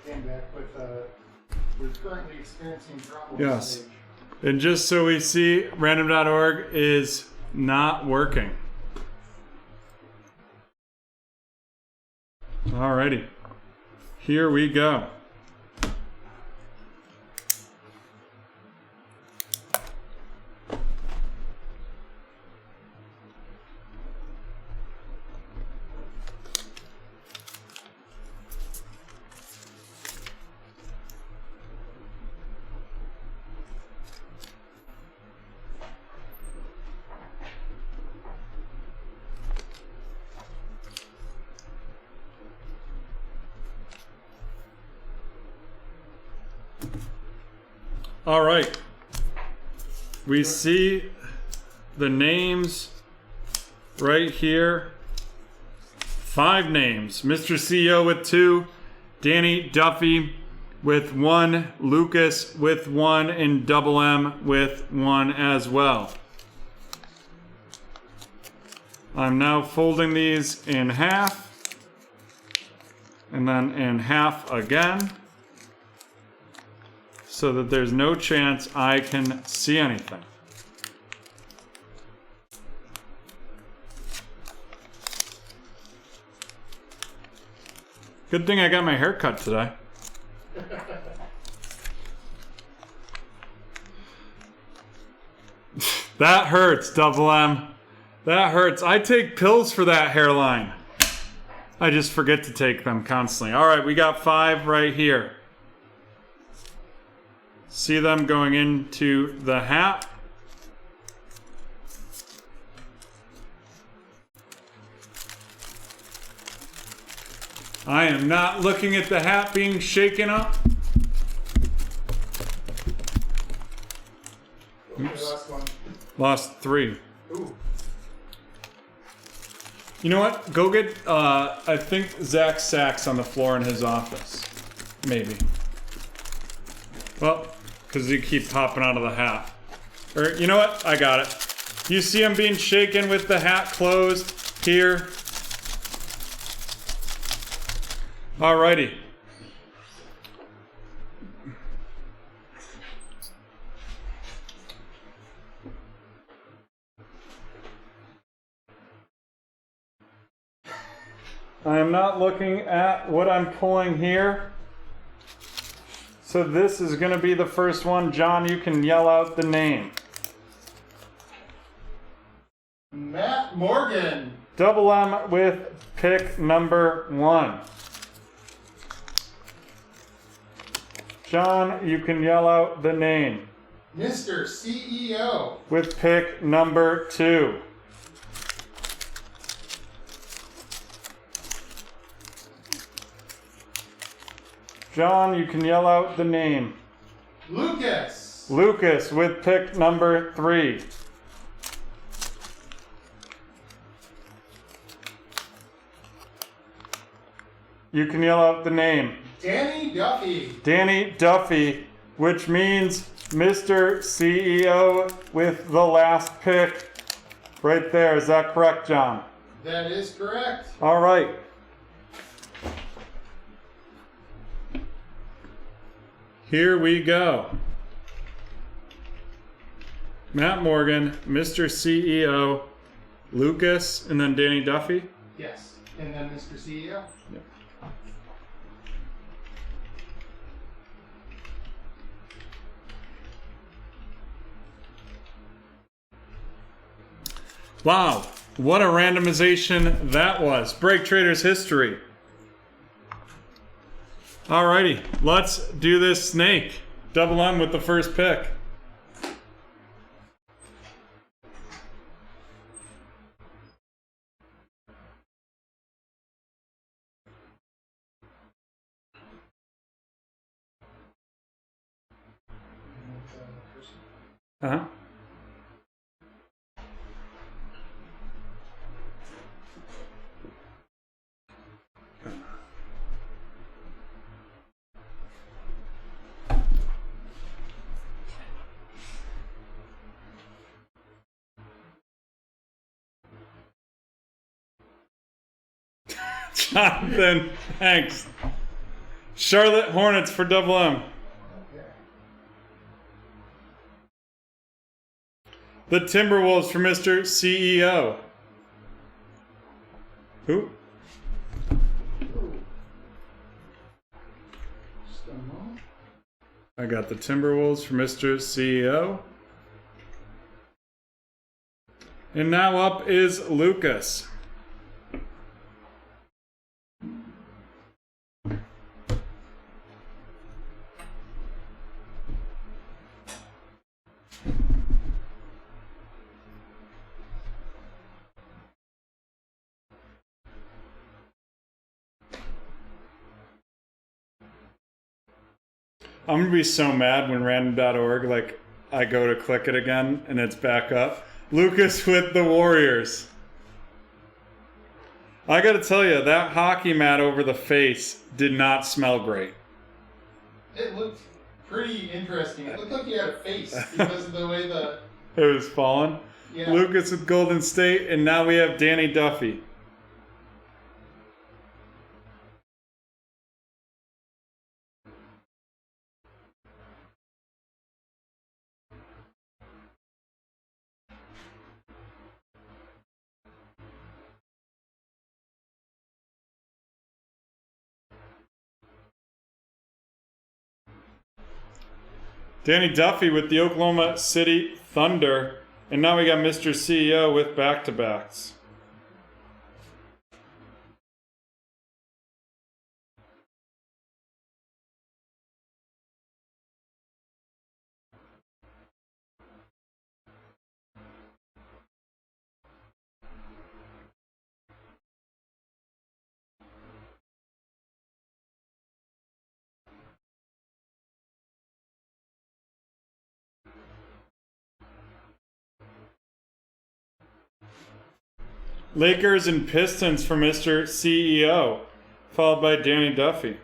came back, but we're currently experiencing problems. Yes. And just so we see, random.org is not working. Alrighty. Here we go. All right, we see the names right here. 5 names. Mr. CEO with 2, Danny Duffy with 1, Lucas with 1, and Double M with 1 as well. I'm now folding these in half and then in half again, so that there's no chance I can see anything. Good thing I got my hair cut today. That hurts, Double M. That hurts. I take pills for that hairline. I just forget to take them constantly. All right, we got 5 right here. See them going into the hat. I am not looking at the hat being shaken up. Oops. Last one. Lost 3. Ooh. You know what? Go get, I think, Zach Sachs on the floor in his office. Maybe. Well, because you keep popping out of the hat. Or, you know what? I got it. You see him being shaken with the hat closed here. Alrighty. I am not looking at what I'm pulling here. So this is going to be the first one. John, you can yell out the name. Matt Morgan. Double M with pick number 1. John, you can yell out the name. Mr. CEO. With pick number 2. John, you can yell out the name. Lucas. Lucas with pick number 3. You can yell out the name. Danny Duffy. Danny Duffy, which means Mr. CEO with the last pick right there. Is that correct, John? That is correct. All right. Here we go. Matt Morgan, Mr. CEO, Lucas, and then Danny Duffy. Yes. And then Mr. CEO. Yep. Wow, what a randomization that was. BreakTraders history. Alrighty, let's do this snake. Double M with the first pick. Uh-huh. Jonathan, thanks. Charlotte Hornets for double M. Okay. The Timberwolves for Mr. CEO. Who? Just a moment. I got the Timberwolves for Mr. CEO. And now up is Lucas. I'm gonna be so mad when random.org, like, I go to click it again and it's back up. Lucas with the Warriors. I gotta tell you, that hockey mat over the face did not smell great. It looked pretty interesting. It looked like he had a face because of the way the... It was falling. Yeah. Lucas with Golden State, and now we have Danny Duffy. Danny Duffy with the Oklahoma City Thunder. And now we got Mr. CEO with back-to-backs. Lakers and Pistons for Mr. CEO, followed by Danny Duffy.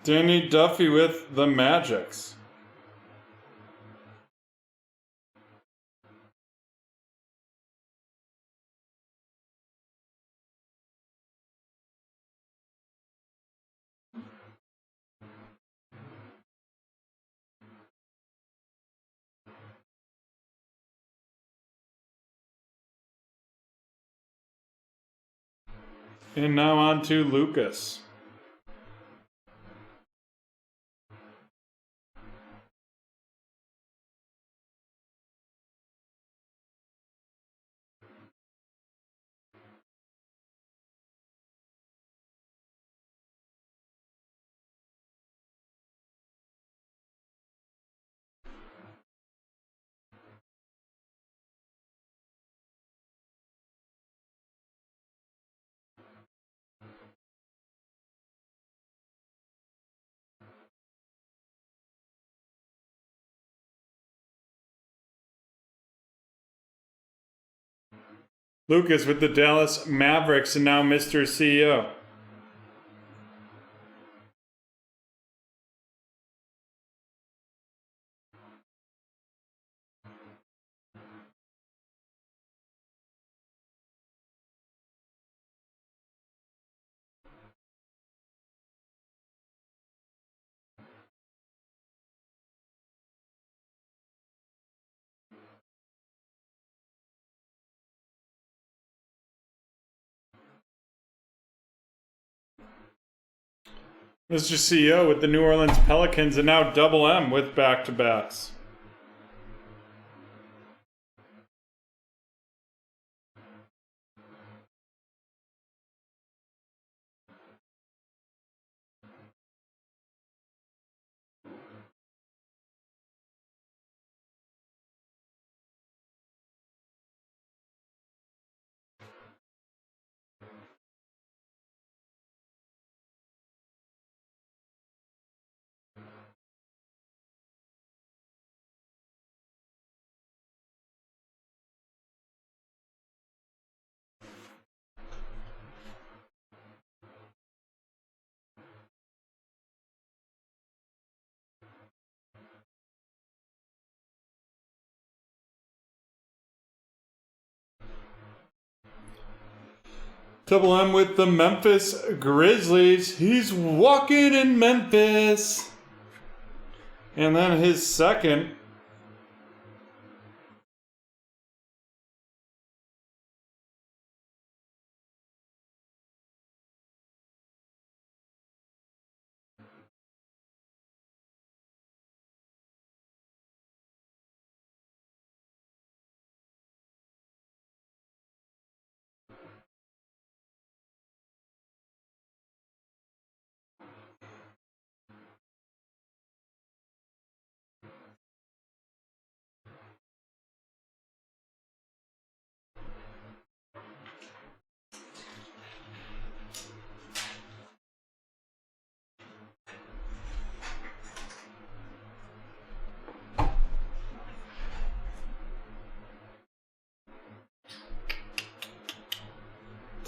Danny Duffy with the Magics. And now on to Lucas. Lucas with the Dallas Mavericks, and now Mr. CEO. Mr. CEO with the New Orleans Pelicans, and now Double M with back-to-backs. Double M with the Memphis Grizzlies. He's walking in Memphis. And then his second.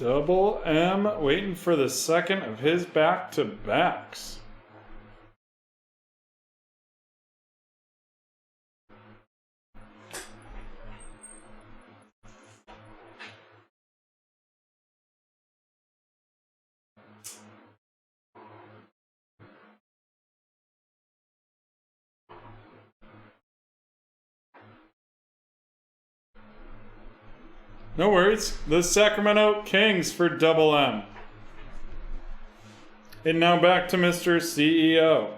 Double M waiting for the second of his back-to-backs. No worries. The Sacramento Kings for Double M. And now back to Mr. CEO.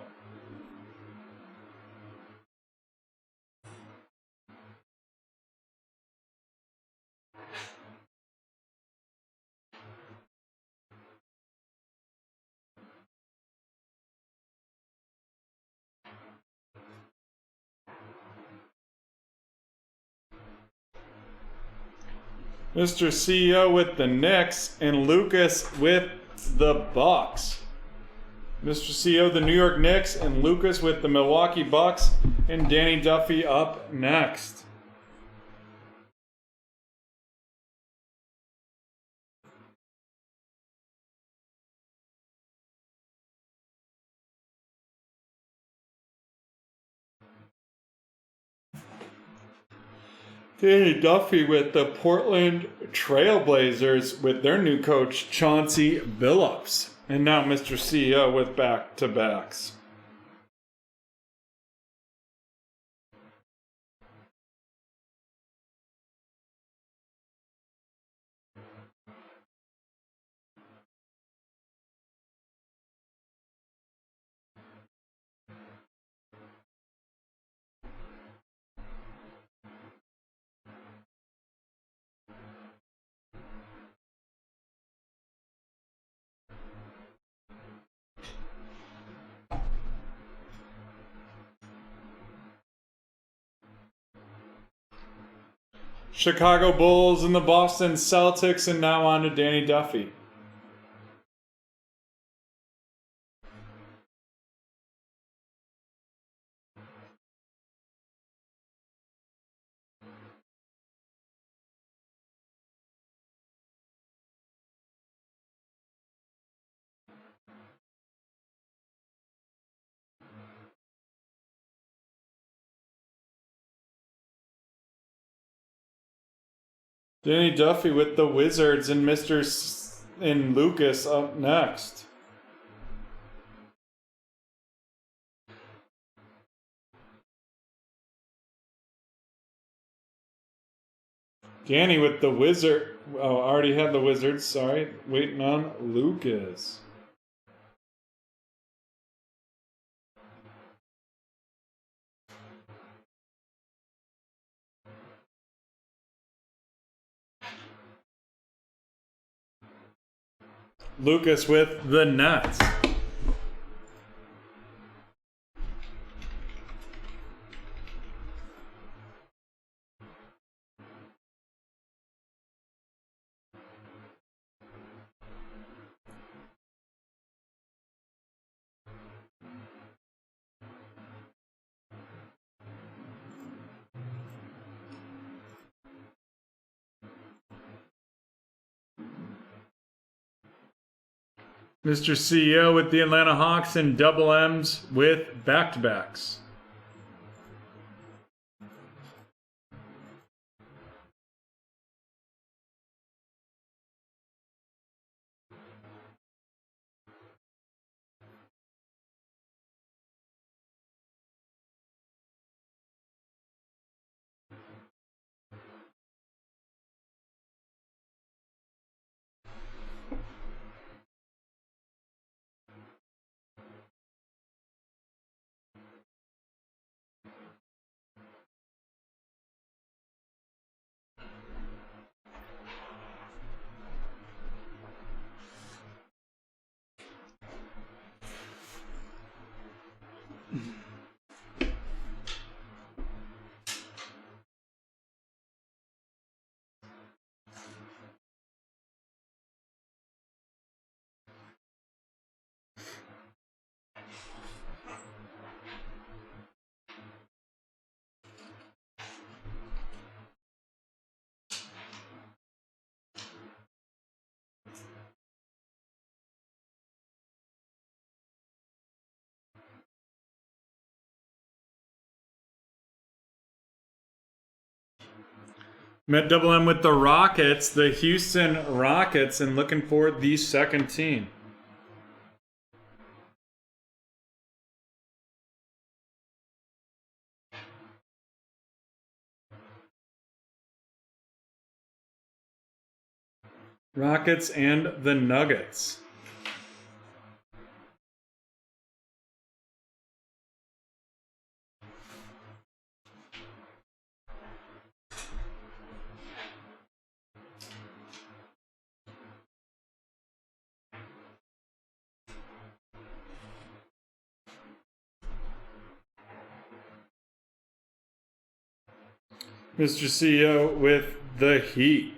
Mr. CEO with the Knicks and Lucas with the Bucks. Mr. CEO, the New York Knicks, and Lucas with the Milwaukee Bucks, and Danny Duffy up next. Danny Duffy with the Portland Trailblazers with their new coach, Chauncey Billups. And now Mr. CEO with back-to-backs. Chicago Bulls and the Boston Celtics, and now on to Danny Duffy. Danny Duffy with the Wizards and and Lucas up next. Danny with the Wizard. Oh, already had the Wizards. Sorry. Waiting on Lucas. Lucas with the Nets. Mr. CEO with the Atlanta Hawks and Double M's with back-to-backs. Met double M with the Rockets, the Houston Rockets, and looking for the second team. Rockets and the Nuggets. Mr. CEO with the Heat.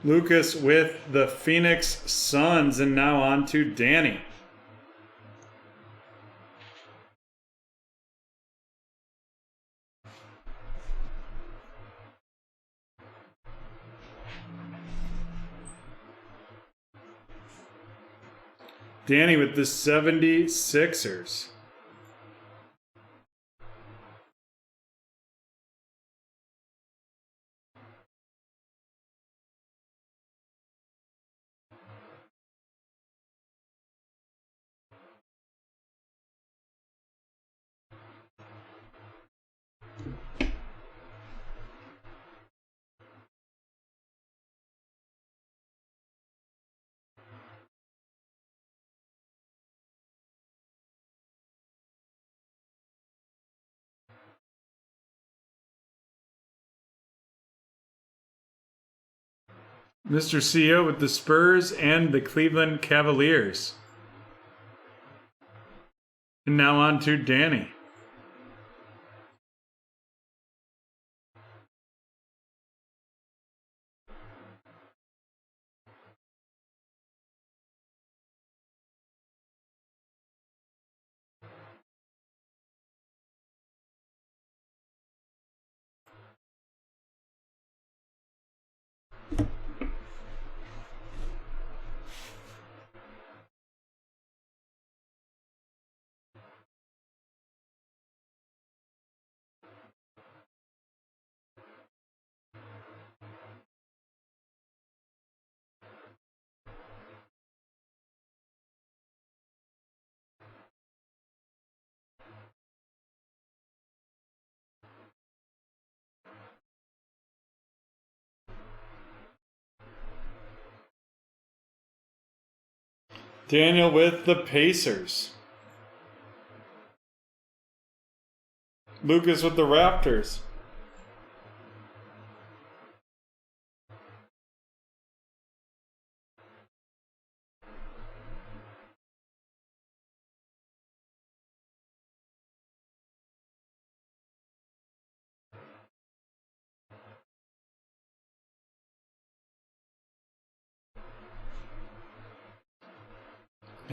Lucas with the Phoenix Suns, and now on to Danny. Danny with the 76ers. Mr. CEO with the Spurs and the Cleveland Cavaliers. And now on to Danny. Daniel with the Pacers. Lucas with the Raptors.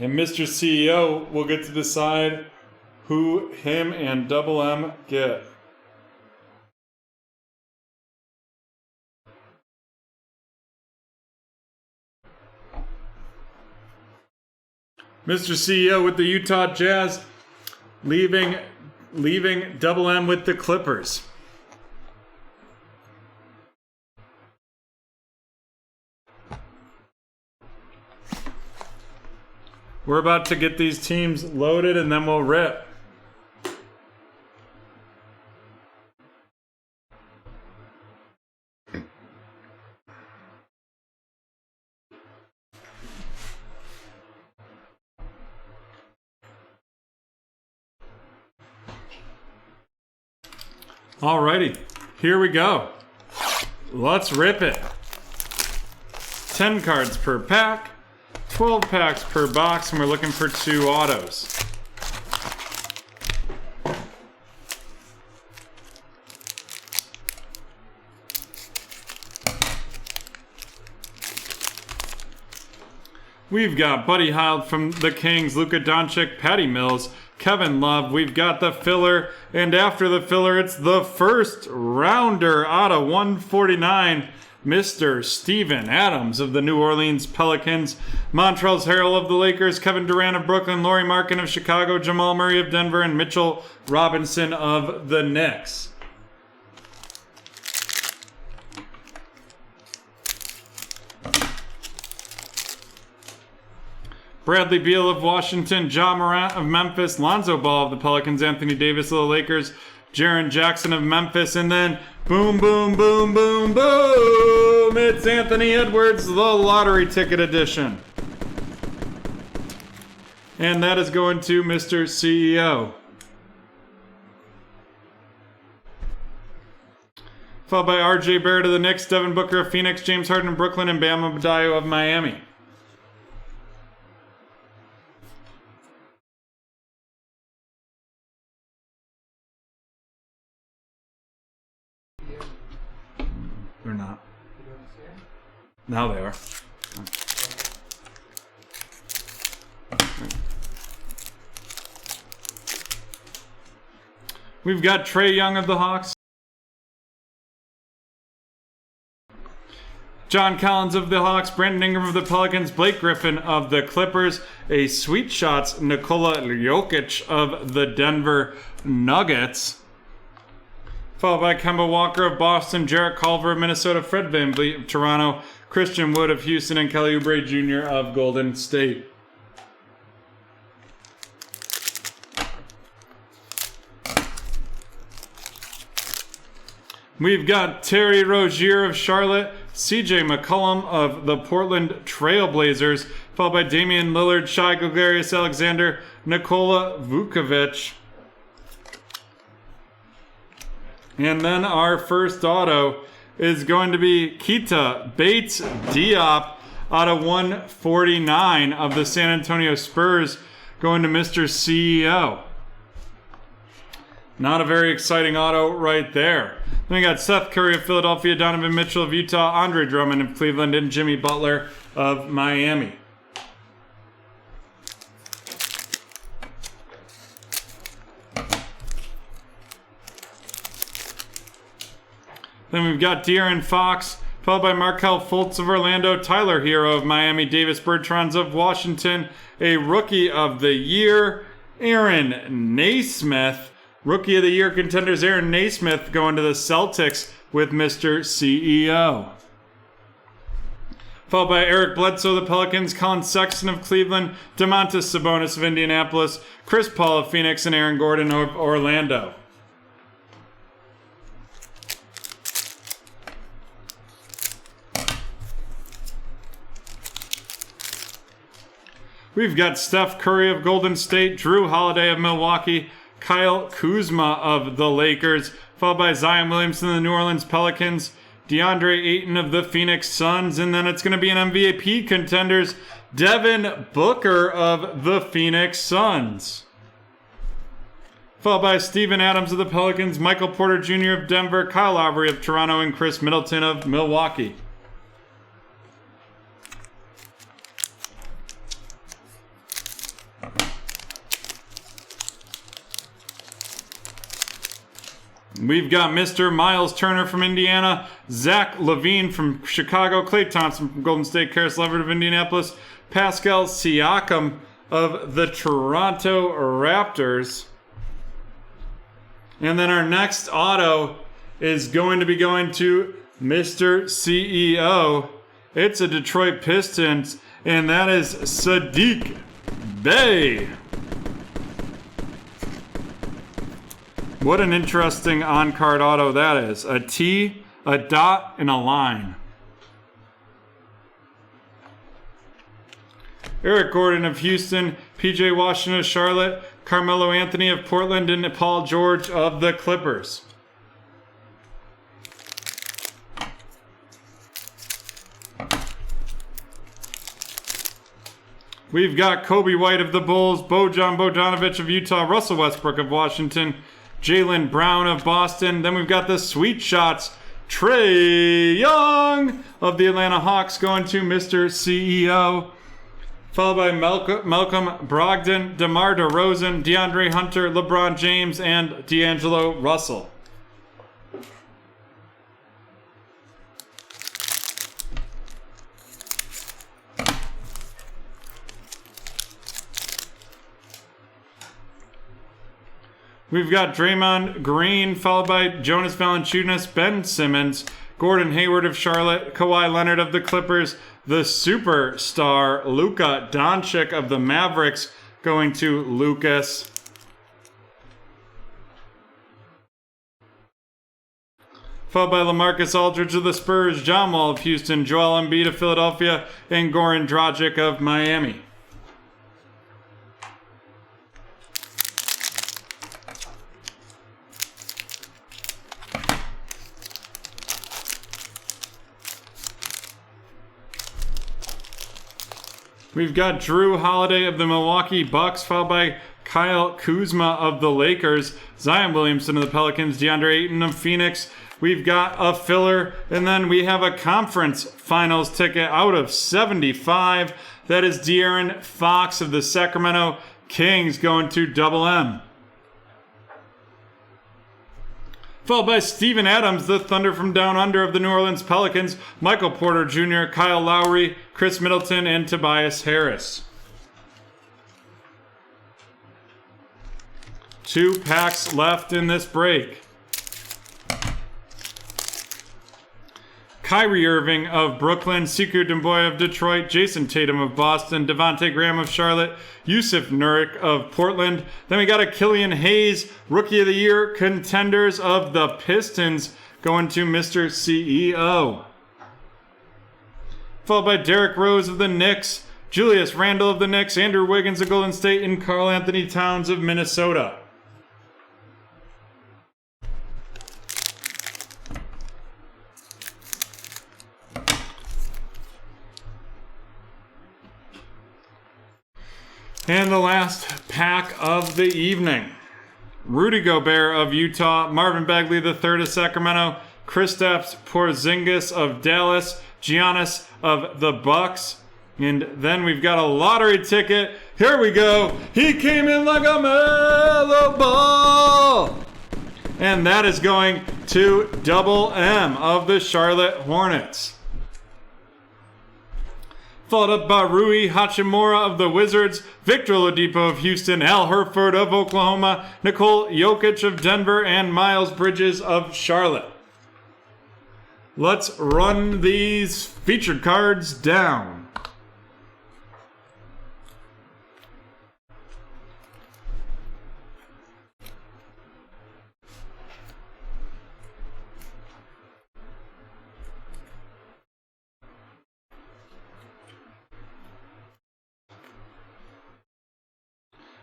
And Mr. CEO will get to decide who him and Double M get. Mr. CEO with the Utah Jazz, leaving Double M with the Clippers. We're about to get these teams loaded and then we'll rip. Alrighty, here we go. Let's rip it. 10 cards per pack, 12 packs per box, and we're looking for 2 autos. We've got Buddy Hield from the Kings, Luka Doncic, Patty Mills, Kevin Love. We've got the filler, and after the filler, it's the first rounder out of 149, Mr. Steven Adams of the New Orleans Pelicans, Montrezl Harrell of the Lakers, Kevin Durant of Brooklyn, Lauri Markkanen of Chicago, Jamal Murray of Denver, and Mitchell Robinson of the Knicks. Bradley Beal of Washington, Ja Morant of Memphis, Lonzo Ball of the Pelicans, Anthony Davis of the Lakers, Jaren Jackson of Memphis, and then boom, boom, boom, boom, boom, it's Anthony Edwards, the lottery ticket edition. And that is going to Mr. CEO. Followed by RJ Barrett of the Knicks, Devin Booker of Phoenix, James Harden of Brooklyn, and Bam Adebayo of Miami. They're not. Now they are. We've got Trae Young of the Hawks, John Collins of the Hawks, Brandon Ingram of the Pelicans, Blake Griffin of the Clippers, a Sweet Shots Nikola Jokic of the Denver Nuggets, followed by Kemba Walker of Boston, Jarrett Culver of Minnesota, Fred VanVleet of Toronto, Christian Wood of Houston, and Kelly Oubre Jr. of Golden State. We've got Terry Rozier of Charlotte, CJ McCollum of the Portland Trailblazers, followed by Damian Lillard, Shai Gilgeous-Alexander, Nikola Vucevic. And then our first auto is going to be Keita Bates-Diop out of 149 of the San Antonio Spurs, going to Mr. CEO. Not a very exciting auto right there. Then we got Seth Curry of Philadelphia, Donovan Mitchell of Utah, Andre Drummond of Cleveland, and Jimmy Butler of Miami. Then we've got De'Aaron Fox, followed by Markelle Fultz of Orlando, Tyler Hero of Miami, Davis Bertans of Washington, a Rookie of the Year, Aaron Naismith. Rookie of the Year contenders, Aaron Naismith going to the Celtics with Mr. CEO. Followed by Eric Bledsoe of the Pelicans, Colin Sexton of Cleveland, Domantas Sabonis of Indianapolis, Chris Paul of Phoenix, and Aaron Gordon of Orlando. We've got Steph Curry of Golden State, Drew Holiday of Milwaukee, Kyle Kuzma of the Lakers, followed by Zion Williamson of the New Orleans Pelicans, DeAndre Ayton of the Phoenix Suns, and then it's going to be an MVP contenders, Devin Booker of the Phoenix Suns. Followed by Steven Adams of the Pelicans, Michael Porter Jr. of Denver, Kyle Lowry of Toronto, and Chris Middleton of Milwaukee. We've got Mr. Miles Turner from Indiana, Zach LaVine from Chicago, Klay Thompson from Golden State, Karis LeVert of Indianapolis, Pascal Siakam of the Toronto Raptors. And then our next auto is going to be going to Mr. CEO. It's a Detroit Pistons, and that is Sadiq Bey. What an interesting on-card auto that is. A T, a dot, and a line. Eric Gordon of Houston, PJ Washington of Charlotte, Carmelo Anthony of Portland, and Paul George of the Clippers. We've got Kobe White of the Bulls, Bojan Bogdanovic of Utah, Russell Westbrook of Washington, Jaylen Brown of Boston. Then we've got the Sweet Shots, Trae Young of the Atlanta Hawks going to Mr. CEO. Followed by Malcolm Brogdon, DeMar DeRozan, DeAndre Hunter, LeBron James, and D'Angelo Russell. We've got Draymond Green, followed by Jonas Valanciunas, Ben Simmons, Gordon Hayward of Charlotte, Kawhi Leonard of the Clippers, the superstar Luka Doncic of the Mavericks going to Lucas. Followed by LaMarcus Aldridge of the Spurs, John Wall of Houston, Joel Embiid of Philadelphia, and Goran Dragic of Miami. We've got Drew Holiday of the Milwaukee Bucks, followed by Kyle Kuzma of the Lakers, Zion Williamson of the Pelicans, DeAndre Ayton of Phoenix. We've got a filler, and then we have a conference finals ticket out of 75. That is De'Aaron Fox of the Sacramento Kings going to Double M. Followed by Steven Adams, the Thunder from Down Under of the New Orleans Pelicans, Michael Porter Jr., Kyle Lowry, Chris Middleton, and Tobias Harris. 2 packs left in this break. Kyrie Irving of Brooklyn, Sekou Doumbouya of Detroit, Jason Tatum of Boston, Devontae Graham of Charlotte, Yusuf Nurkic of Portland. Then we got a Killian Hayes, Rookie of the Year, Contenders of the Pistons going to Mr. CEO. Followed by Derrick Rose of the Knicks, Julius Randle of the Knicks, Andrew Wiggins of Golden State, and Karl Anthony Towns of Minnesota. And the last pack of the evening. Rudy Gobert of Utah, Marvin Bagley III of Sacramento, Kristaps Porzingis of Dallas, Giannis of the Bucks. And then we've got a lottery ticket. Here we go. He came in like a mellow ball. And that is going to Double M of the Charlotte Hornets. Followed up by Rui Hachimura of the Wizards, Victor Oladipo of Houston, Al Horford of Oklahoma, Nikola Jokic of Denver, and Miles Bridges of Charlotte. Let's run these featured cards down.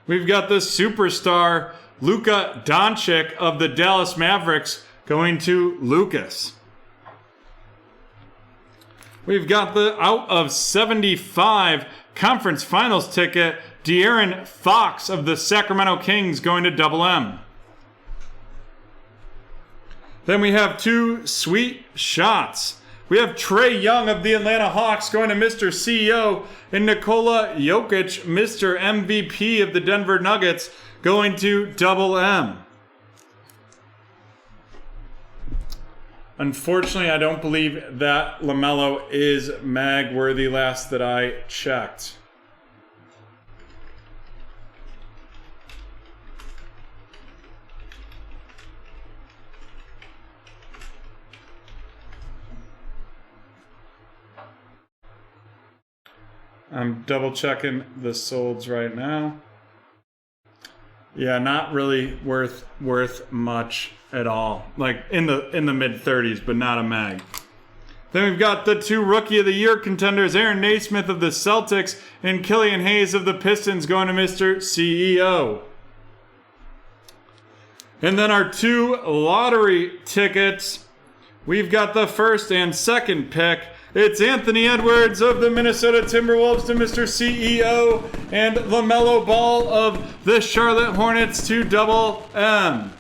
We've got the superstar Luka Doncic of the Dallas Mavericks going to Lucas. We've got the out of 75 conference finals ticket De'Aaron Fox of the Sacramento Kings going to Double M. Then we have 2 sweet shots. We have Trae Young of the Atlanta Hawks going to Mr. CEO, and Nikola Jokic, Mr. MVP of the Denver Nuggets, going to Double M. Unfortunately, I don't believe that LaMelo is mag worthy last that I checked. I'm double checking the solds right now. Yeah, not really worth much at all. Like in the mid 30s, but not a mag. Then we've got the 2 Rookie of the Year contenders, Aaron Naismith of the Celtics and Killian Hayes of the Pistons going to Mr. CEO. And then our 2 lottery tickets. We've got the first and second pick It's Anthony Edwards of the Minnesota Timberwolves to Mr. CEO and LaMelo Ball of the Charlotte Hornets to Double M.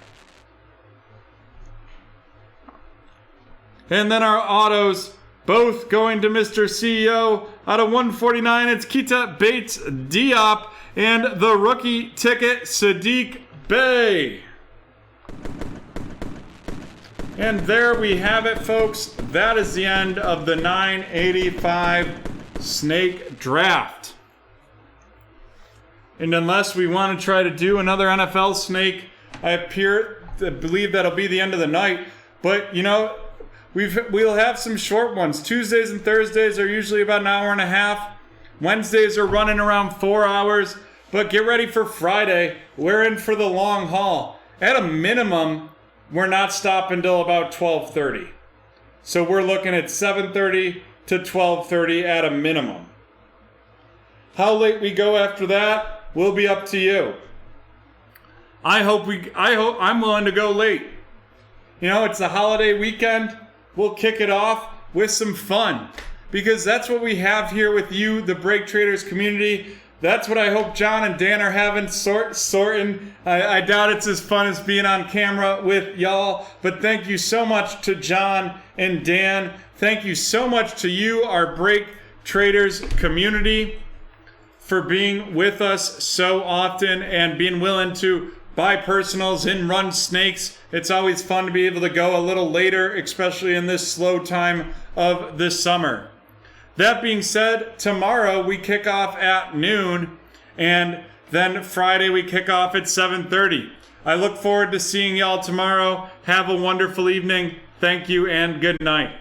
And then our autos both going to Mr. CEO. Out of 149, it's Keita Bates Diop and the rookie ticket, Sadiq Bey. And there we have it, folks. That is the end of the 985 Snake Draft. And unless we want to try to do another NFL Snake, I believe that'll be the end of the night. But, you know, we'll have some short ones. Tuesdays and Thursdays are usually about an hour and a half. Wednesdays are running around 4 hours. But get ready for Friday. We're in for the long haul. At a minimum, we're not stopping till about 12:30. So we're looking at 7:30 to 12:30 at a minimum. How late we go after that will be up to you. I'm willing to go late. You know, it's a holiday weekend. We'll kick it off with some fun, because that's what we have here with you, the Break Traders community. That's what I hope John and Dan are having, sorting. I doubt it's as fun as being on camera with y'all, but thank you so much to John and Dan. Thank you so much to you, our Break Traders community, for being with us so often and being willing to buy personals and run snakes. It's always fun to be able to go a little later, especially in this slow time of the summer. That being said, tomorrow we kick off at noon, and then Friday we kick off at 7:30. I look forward to seeing y'all tomorrow. Have a wonderful evening. Thank you and good night.